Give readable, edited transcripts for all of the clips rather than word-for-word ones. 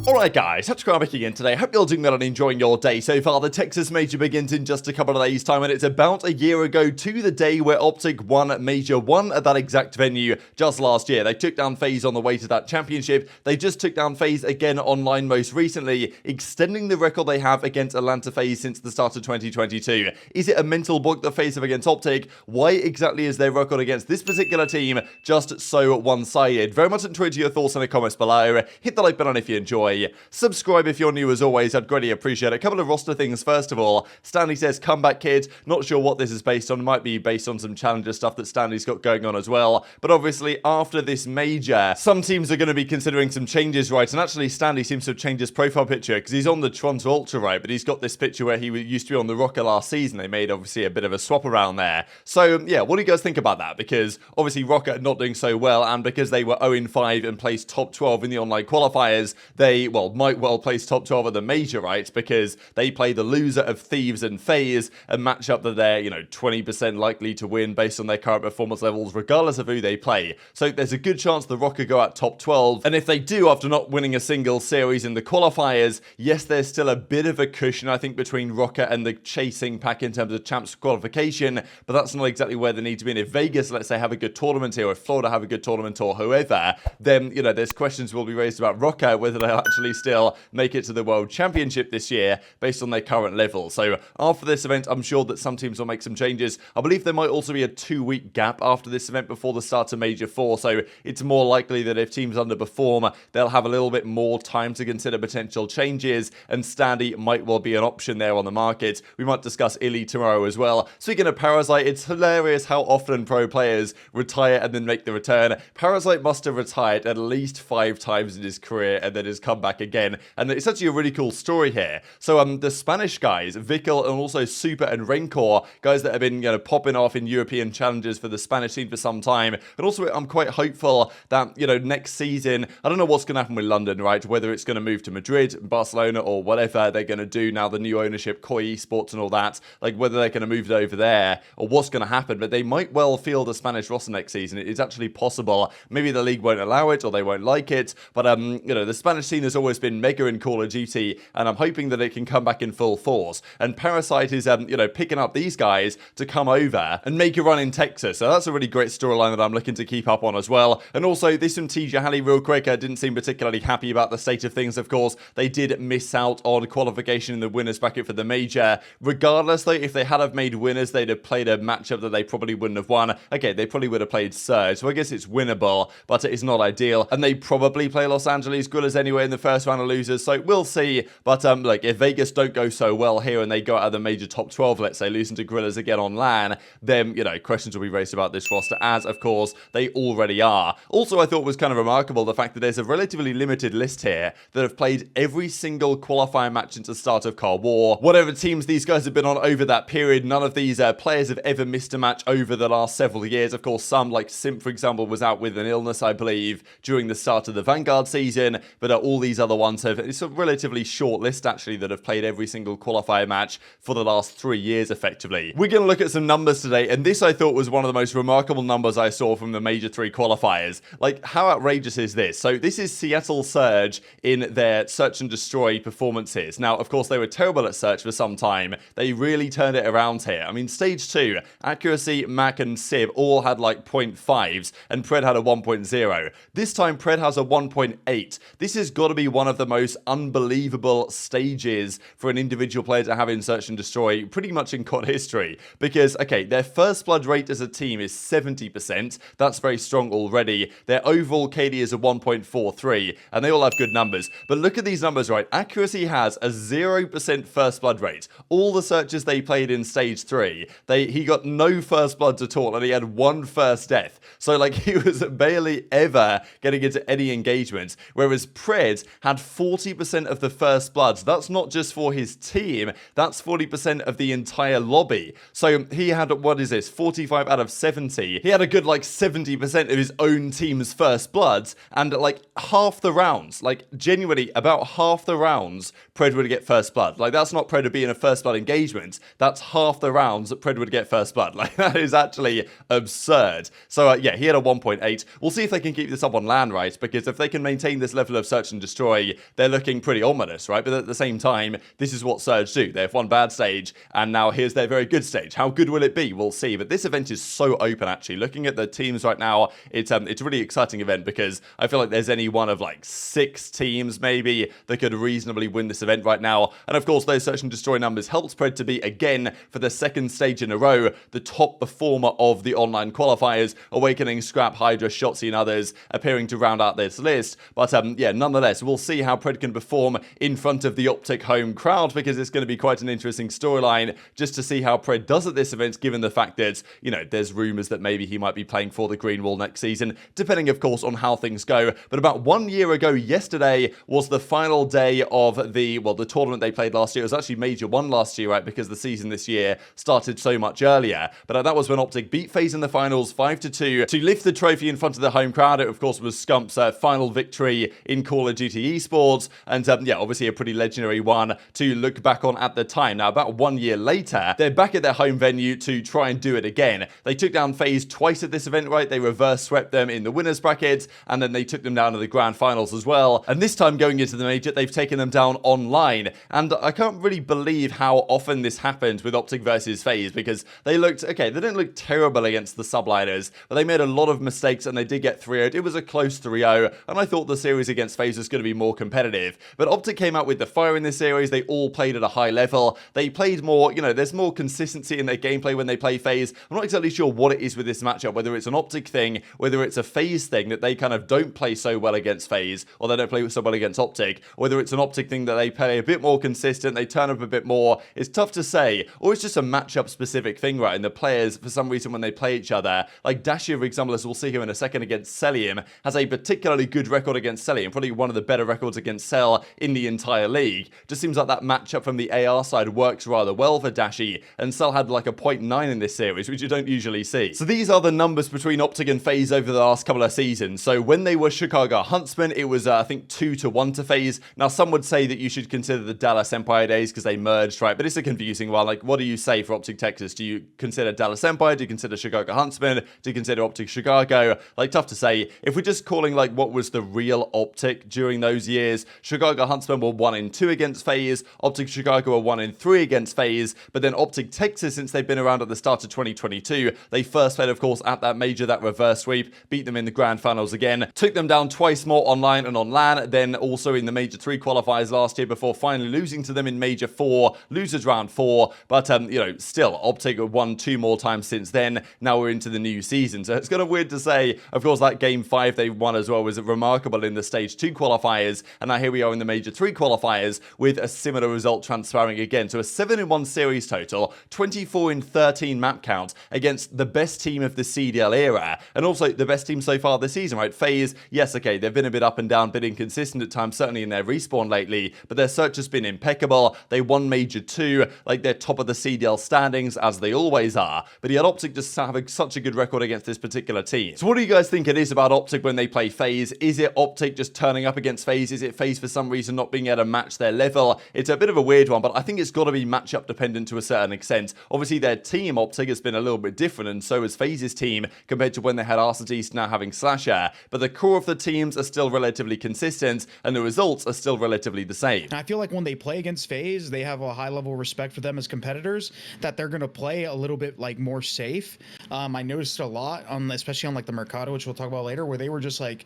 Alright guys, TacticalRab again today. Hope you're doing well and enjoying your day so far. The Texas Major begins in just a couple of days time, and it's about a year ago to the day where OpTic won Major 1 at that exact venue just last year. They took down FaZe on the way to that championship. They just took down FaZe again online most recently, extending the record they have against Atlanta FaZe since the start of 2022. Is it a mental block that FaZe have against OpTic? Why exactly is their record against this particular team just so one-sided? Very much enjoyed your thoughts in the comments below. Hit the like button if you enjoy. Subscribe if you're new as always, I'd greatly appreciate it. A couple of roster things first of all. Standy says, comeback kid. Not sure what this is based on. Might be based on some challenger stuff that Standy's got going on as well. But obviously, after this major, some teams are going to be considering some changes, right? And actually, Standy seems to have changed his profile picture because he's on the Toronto Ultra, right? But he's got this picture where he used to be on the Rokkr last season. They made, obviously, a bit of a swap around there. So, yeah, what do you guys think about that? Because, obviously, Rokkr not doing so well, and because they were 0-5 and placed top 12 in the online qualifiers, they, well, might well place top 12 at the major, right? Because they play the loser of Thieves and FaZe, a matchup that they're, 20% likely to win based on their current performance levels, regardless of who they play. So there's a good chance the Rokkr go out top 12. And if they do, after not winning a single series in the qualifiers, yes, there's still a bit of a cushion, I think, between Rokkr and the chasing pack in terms of champs qualification, but that's not exactly where they need to be. And if Vegas, let's say, have a good tournament here, or if Florida have a good tournament, or whoever, then, there's questions will be raised about Rokkr, whether they'll actually still make it to the World Championship this year based on their current level. So after this event, I'm sure that some teams will make some changes. I believe there might also be a 2-week gap after this event before the start of Major 4, so it's more likely that if teams underperform, they'll have a little bit more time to consider potential changes, and Standy might well be an option there on the market. We might discuss iLLeY tomorrow as well. Speaking of Parasite, it's hilarious how often pro players retire and then make the return. Parasite must have retired at least 5 times in his career and then has come back again. And it's actually a really cool story here. So the Spanish guys, Vickle and also Super and Rencor, guys that have been popping off in European challenges for the Spanish scene for some time. And also I'm quite hopeful that next season, I don't know what's going to happen with London, right? Whether it's going to move to Madrid, Barcelona, or whatever they're going to do now, the new ownership, Koi Esports and all that, like whether they're going to move it over there or what's going to happen. But they might well field a Spanish roster next season. It's actually possible. Maybe the league won't allow it or they won't like it. But the Spanish scene has always been mega in Call of Duty, and I'm hoping that it can come back in full force. And Parasite is, picking up these guys to come over and make a run in Texas. So that's a really great storyline that I'm looking to keep up on as well. And also, this from TJ Halley real quick. I didn't seem particularly happy about the state of things, of course. They did miss out on qualification in the winners bracket for the major. Regardless, though, if they had have made winners, they'd have played a matchup that they probably wouldn't have won. Okay, they probably would have played Surge, so I guess it's winnable, but it is not ideal. And they probably play Los Angeles Guerrillas anyway in the first round of losers, so we'll see. But if Vegas don't go so well here and they go out of the major top 12, let's say, losing to Guerrillas again on LAN, then, questions will be raised about this roster, as, of course, they already are. Also, I thought it was kind of remarkable the fact that there's a relatively limited list here that have played every single qualifying match since the start of Cold War. Whatever teams these guys have been on over that period, none of these players have ever missed a match over the last several years. Of course, some, like Simp, for example, was out with an illness, I believe, during the start of the Vanguard season, but all these other ones have, it's a relatively short list, actually, that have played every single qualifier match for the last 3 years, effectively. We're going to look at some numbers today, and this, I thought, was one of the most remarkable numbers I saw from the Major 3 qualifiers. Like, how outrageous is this? So, this is Seattle Surge in their Search and Destroy performances. Now, of course, they were terrible at Search for some time. They really turned it around here. I mean, Stage 2, Accuracy, Mack, and Sib all had, like, 0.5s, and Pred had a 1.0. This time, Pred has a 1.8. This has got to be one of the most unbelievable stages for an individual player to have in Search and Destroy, pretty much in COD history. Because, okay, their first blood rate as a team is 70%. That's very strong already. Their overall KD is a 1.43, and they all have good numbers. But look at these numbers, right? Accuracy has a 0% first blood rate. All the searches they played in Stage 3, he got no first bloods at all, and he had 1 first death. So, like, he was barely ever getting into any engagements, whereas Pred had 40% of the first bloods. That's not just for his team, that's 40% of the entire lobby. So he had, what is this, 45 out of 70. He had a good, like, 70% of his own team's first bloods, and, like, half the rounds, like, genuinely, about half the rounds, Pred would get first blood. Like, that's not Pred to be in a first blood engagement, that's half the rounds that Pred would get first blood. Like, that is actually absurd. So, yeah, he had a 1.8. We'll see if they can keep this up on LAN, right? Because if they can maintain this level of Search and destroy, they're looking pretty ominous, right? But at the same time, this is what Surge do. They have one bad stage, and now here's their very good stage. How good will it be? We'll see. But this event is so open, actually. Looking at the teams right now, it's a really exciting event because I feel like there's any one of like 6 teams maybe that could reasonably win this event right now. And of course, those search and destroy numbers help Pred to be, again, for the second stage in a row, the top performer of the online qualifiers, Awakening, Scrap, Hydra, Shotzzy, and others appearing to round out this list. But yeah, nonetheless, we'll see how Pred can perform in front of the OpTic home crowd, because it's going to be quite an interesting storyline just to see how Pred does at this event, given the fact that, you know, there's rumors that maybe he might be playing for the Green Wall next season, depending, of course, on how things go. But about 1 year ago yesterday was the final day of the tournament they played last year. It was actually Major 1 last year, right, because the season this year started so much earlier. But that was when OpTic beat FaZe in the finals 5-2 to lift the trophy in front of the home crowd. It, of course, was Scump's final victory in Call of Duty Esports, and yeah, obviously a pretty legendary one to look back on at the time. Now, about 1 year later, they're back at their home venue to try and do it again. They took down FaZe twice at this event, right? They reverse swept them in the winners bracket, and then they took them down to the grand finals as well. And this time, going into the major, they've taken them down online. And I can't really believe how often this happened with OpTic versus FaZe, because they looked, okay, they didn't look terrible against the subliners, but they made a lot of mistakes, and they did get 3-0'd. It was a close 3-0, and I thought the series against FaZe was going to be more competitive. But OpTic came out with the fire in this series. They all played at a high level. They played more, you know, there's more consistency in their gameplay when they play FaZe. I'm not exactly sure what it is with this matchup, whether it's an OpTic thing, whether it's a FaZe thing that they kind of don't play so well against FaZe, or they don't play so well against OpTic, or whether it's an OpTic thing that they play a bit more consistent, they turn up a bit more. It's tough to say, or it's just a matchup specific thing, right? And the players, for some reason, when they play each other, like Dashy, for example, as we'll see here in a second, against Cellium, has a particularly good record against Cellium, probably one of the better records against Cell in the entire league. Just seems like that matchup from the AR side works rather well for Dashy, and Cell had like a 0.9 in this series, which you don't usually see. So these are the numbers between OpTic and FaZe over the last couple of seasons. So when they were Chicago Huntsmen, it was I think 2-1 to FaZe. Now some would say that you should consider the Dallas Empire days because they merged, right? But it's a confusing one. Like, what do you say for OpTic Texas? Do you consider Dallas Empire? Do you consider Chicago Huntsmen? Do you consider OpTic Chicago? Like, tough to say. If we're just calling like what was the real OpTic during those years, Chicago Huntsmen were 1-2 against FaZe. OpTic Chicago were 1-3 against FaZe. But then OpTic Texas, since they've been around at the start of 2022, they first played, of course, at that major, that reverse sweep, beat them in the grand finals again, took them down twice more online and on LAN, then also in the Major 3 qualifiers last year before finally losing to them in Major 4, losers round 4. But, you know, still, OpTic have won 2 more times since then. Now we're into the new season. So it's kind of weird to say. Of course, that game 5 they won as well was remarkable in the Stage 2 qualifiers. And now here we are in the Major 3 qualifiers with a similar result transpiring again. So a 7-1 series total, 24-13 map count against the best team of the CDL era, and also the best team so far this season, right? FaZe, yes, okay, they've been a bit up and down, a bit inconsistent at times, certainly in their respawn lately, but their search has been impeccable. They won Major 2, like they're top of the CDL standings, as they always are, but yet OpTic just having such a good record against this particular team. So what do you guys think it is about OpTic when they play FaZe? Is it OpTic just turning up against FaZe? Is it FaZe for some reason not being able to match their level? It's a bit of a weird one, but I think it's got to be matchup dependent to a certain extent. Obviously, their team, OpTic, has been a little bit different, and so is FaZe's team compared to when they had Arcitys, now having Slasher, but the core of the teams are still relatively consistent, and the results are still relatively the same. I feel like when they play against FaZe, they have a high level of respect for them as competitors, that they're going to play a little bit like more safe. I noticed a lot on, especially on like the Mercado, which we'll talk about later, where they were just like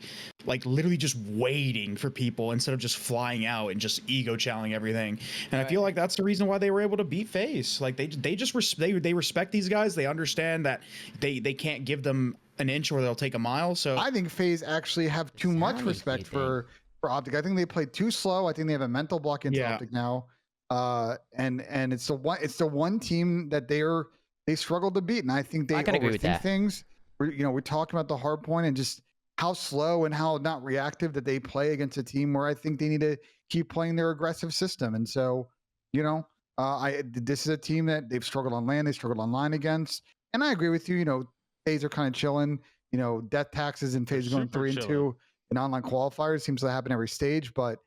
literally just waiting for people instead of just flying out and just ego challenging everything. And I feel like that's the reason why they were able to beat FaZe. Like they respect these guys. They understand that they can't give them an inch or they'll take a mile. So I think FaZe actually have too much respect for OpTic. I think they play too slow. I think they have a mental block into OpTic now. And it's the one team that they struggle to beat. And I think they overthink things. We're talking about the hard point and just how slow and how not reactive that they play against a team where I think they need to keep playing their aggressive system. And so, this is a team that they've struggled on LAN, they struggled online against. And I agree with you, FaZe are kind of chilling. Death taxes and FaZe going 3-2 in online qualifiers seems to happen every stage. But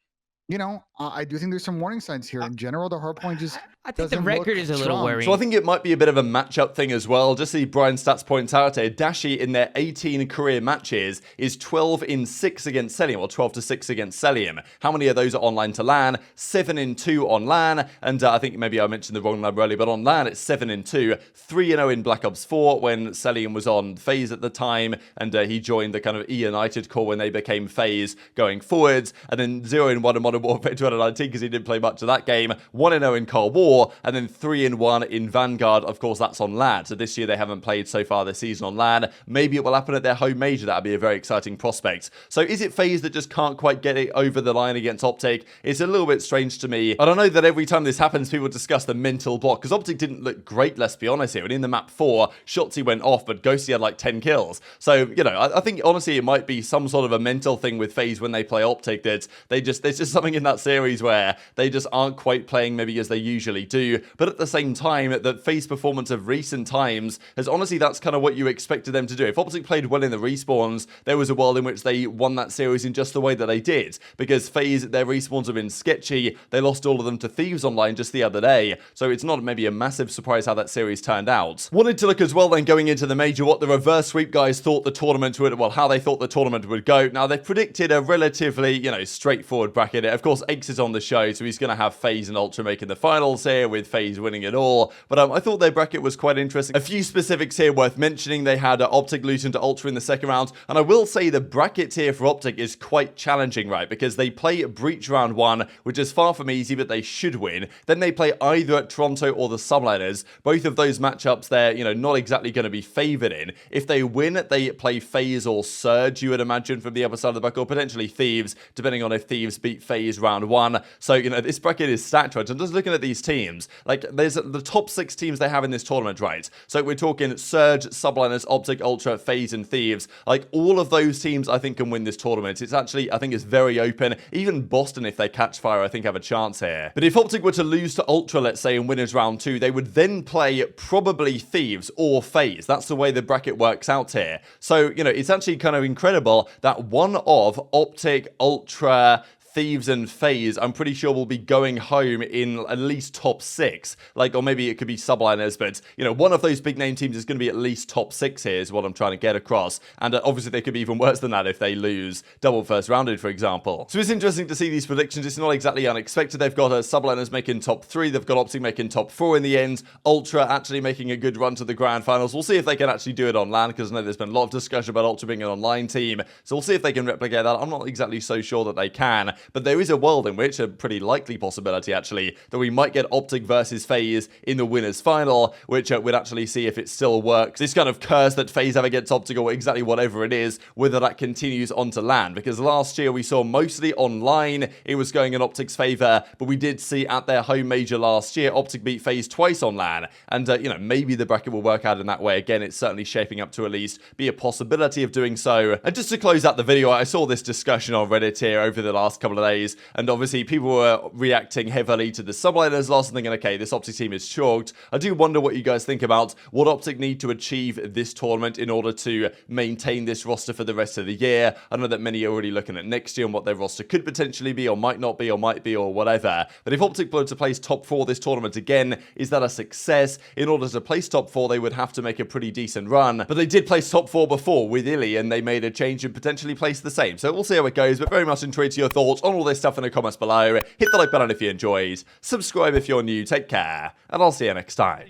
you know, I do think there's some warning signs here. In general, the hardpoint just I think the doesn't record look is a little strong. worrying. So I think it might be a bit of a matchup thing as well. Just see Brian Stats points out here, Dashy in their 18 career matches is 12 in 6 against Cellium, or 12 to 6 against Cellium. How many of those are online to LAN? 7 in 2 on LAN, and I think maybe I mentioned the wrong number earlier, but on LAN it's 7 in 2, 3 in 0 in Black Ops 4 when Cellium was on FaZe at the time, and he joined the kind of E-United core when they became FaZe going forwards, and then 0 in 1 in Modern Warfare 2019 because he didn't play much of that game, 1 in 0 in Cold War, and then 3 in 1 in Vanguard. Of course, that's on LAN. So this year they haven't played so far this season on LAN. Maybe it will happen at their home major. That'd be a very exciting prospect. So is it FaZe that just can't quite get it over the line against OpTic? It's a little bit strange to me. And I know that every time this happens, people discuss the mental block, because OpTic didn't look great, let's be honest here. And in the map 4, Shotzzy went off, but Ghosty had like 10 kills. So, you know, I think honestly it might be some sort of a mental thing with FaZe when they play OpTic, that there's just something in that series where they just aren't quite playing maybe as they usually do. But at the same time, that FaZe performance of recent times has honestly, that's kind of what you expected them to do. If OpTic played well in the respawns, there was a world in which they won that series in just the way that they did. Because FaZe, their respawns have been sketchy. They lost all of them to Thieves online just the other day. So it's not maybe a massive surprise how that series turned out. Wanted to look as well then going into the major what the reverse sweep guys thought the tournament would, well, how they thought the tournament would go. Now they've predicted a relatively, you know, straightforward bracket. Of course, X is on the show, so he's going to have FaZe and Ultra making the finals here with FaZe winning it all. But I thought their bracket was quite interesting. A few specifics here worth mentioning. They had OpTic losing to Ultra in the second round. And I will say the bracket here for OpTic is quite challenging, right? Because they play Breach round 1, which is far from easy, but they should win. Then they play either at Toronto or the Subliners. Both of those matchups they're, you know, not exactly going to be favored in. If they win, they play FaZe or Surge, you would imagine, from the other side of the bracket, or potentially Thieves, depending on if Thieves beat FaZe round 1. So, you know, this bracket is stacked, right? And just looking at these teams, like, there's the top 6 teams they have in this tournament, right? So we're talking Surge, Subliners, OpTic, Ultra, FaZe, and Thieves. Like, all of those teams, I think, can win this tournament. It's actually, I think it's very open. Even Boston, if they catch fire, I think have a chance here. But if OpTic were to lose to Ultra, let's say, in winners round 2, they would then play probably Thieves or FaZe. That's the way the bracket works out here. So, you know, it's actually kind of incredible that one of OpTic, Ultra, Thieves and FaZe, I'm pretty sure will be going home in at least top 6. Like, or maybe it could be Subliners, but, you know, one of those big name teams is going to be at least top 6 here is what I'm trying to get across. And obviously they could be even worse than that if they lose double first rounded, for example. So it's interesting to see these predictions. It's not exactly unexpected. They've got Subliners making top 3. They've got OpTic making top 4 in the end. Ultra actually making a good run to the grand finals. We'll see if they can actually do it on LAN, because I know there's been a lot of discussion about Ultra being an online team. So we'll see if they can replicate that. I'm not exactly so sure that they can. But there is a world in which, a pretty likely possibility actually, that we might get OpTic versus FaZe in the winners final, which we'd actually see if it still works. This kind of curse that FaZe have against OpTic, or exactly whatever it is, whether that continues onto LAN. Because last year we saw mostly online it was going in OpTic's favor, but we did see at their home major last year, OpTic beat FaZe twice on LAN. And, you know, maybe the bracket will work out in that way. Again, it's certainly shaping up to at least be a possibility of doing so. And just to close out the video, I saw this discussion on Reddit here over the last couple of days, and obviously people were reacting heavily to the Subliners loss and thinking, okay, this OpTic team is chalked. I do wonder what you guys think about what OpTic need to achieve this tournament in order to maintain this roster for the rest of the year. I know that many are already looking at next year and what their roster could potentially be, or might not be, or might be, or whatever. But if OpTic were to place top 4 this tournament again, is that a success? In order to place top 4, they would have to make a pretty decent run. But they did place top 4 before with iLLeY, and they made a change and potentially placed the same. So we'll see how it goes, but very much intrigued to your thoughts on all this stuff in the comments below. Hit the like button if you enjoyed, subscribe if you're new, take care, and I'll see you next time.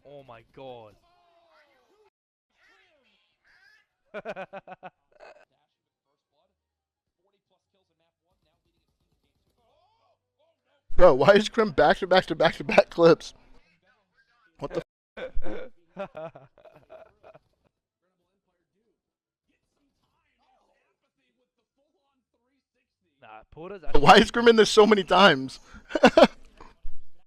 Oh my god. Bro, why is Grim back to back to back to back clips? What the Nah, Porter's Why is Grim in this so many times?